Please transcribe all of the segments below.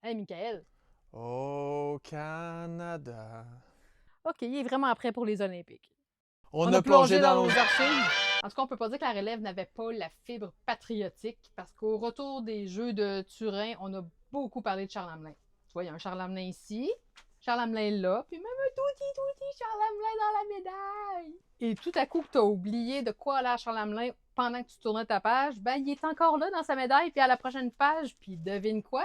Hey, Michael. Au Canada. OK, il est vraiment prêt pour les Olympiques. On a plongé dans nos nos... archives. En tout cas, on peut pas dire que la relève n'avait pas la fibre patriotique parce qu'au retour des Jeux de Turin, on a beaucoup parlé de Charles Hamelin. Tu vois, il y a un Charles Hamelin ici, Charles Hamelin là, puis même un tout petit Charles Hamelin dans la médaille. Et tout à coup que tu as oublié de quoi aller à Charles Hamelin pendant que tu tournais ta page, ben il est encore là dans sa médaille, puis à la prochaine page, puis devine quoi?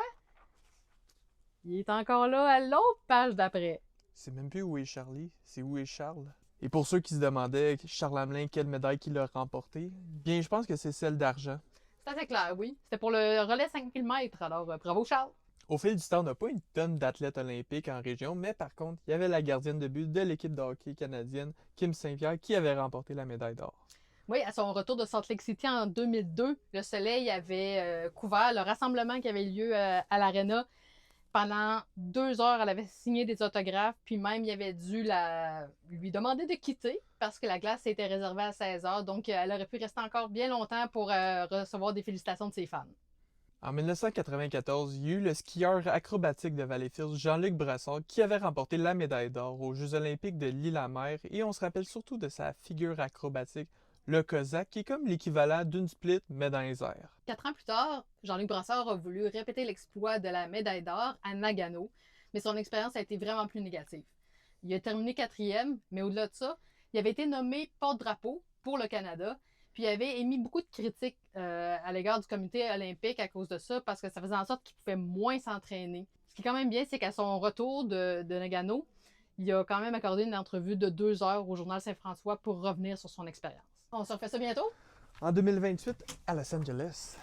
Il est encore là à l'autre page d'après. C'est même plus où est Charlie, c'est où est Charles. Et pour ceux qui se demandaient, Charles Hamelin, quelle médaille qu'il a remportée, bien, je pense que c'est celle d'argent. C'est assez clair, oui. C'était pour le relais 5000 mètres, alors bravo Charles. Au fil du temps, on n'a pas une tonne d'athlètes olympiques en région, mais par contre, il y avait la gardienne de but de l'équipe de hockey canadienne, Kim Saint-Pierre, qui avait remporté la médaille d'or. Oui, à son retour de Salt Lake City en 2002, le soleil avait couvert le rassemblement qui avait lieu à l'Arena. Pendant 2 heures, elle avait signé des autographes, puis même il avait dû lui demander de quitter parce que la glace était réservée à 16 heures. Donc, elle aurait pu rester encore bien longtemps pour recevoir des félicitations de ses fans. En 1994, il y a eu le skieur acrobatique de Valleyfield, Jean-Luc Brassard, qui avait remporté la médaille d'or aux Jeux olympiques de l'Île-à-Mer, et on se rappelle surtout de sa figure acrobatique, le Kozak, qui est comme l'équivalent d'une split, mais dans les airs. 4 ans plus tard, Jean-Luc Brassard a voulu répéter l'exploit de la médaille d'or à Nagano, mais son expérience a été vraiment plus négative. Il a terminé quatrième, mais au-delà de ça, il avait été nommé porte-drapeau pour le Canada, puis il avait émis beaucoup de critiques à l'égard du comité olympique à cause de ça, parce que ça faisait en sorte qu'il pouvait moins s'entraîner. Ce qui est quand même bien, c'est qu'à son retour de Nagano, il a quand même accordé une entrevue de 2 heures au journal Saint-François pour revenir sur son expérience. On se refait ça bientôt? En 2028, à Los Angeles.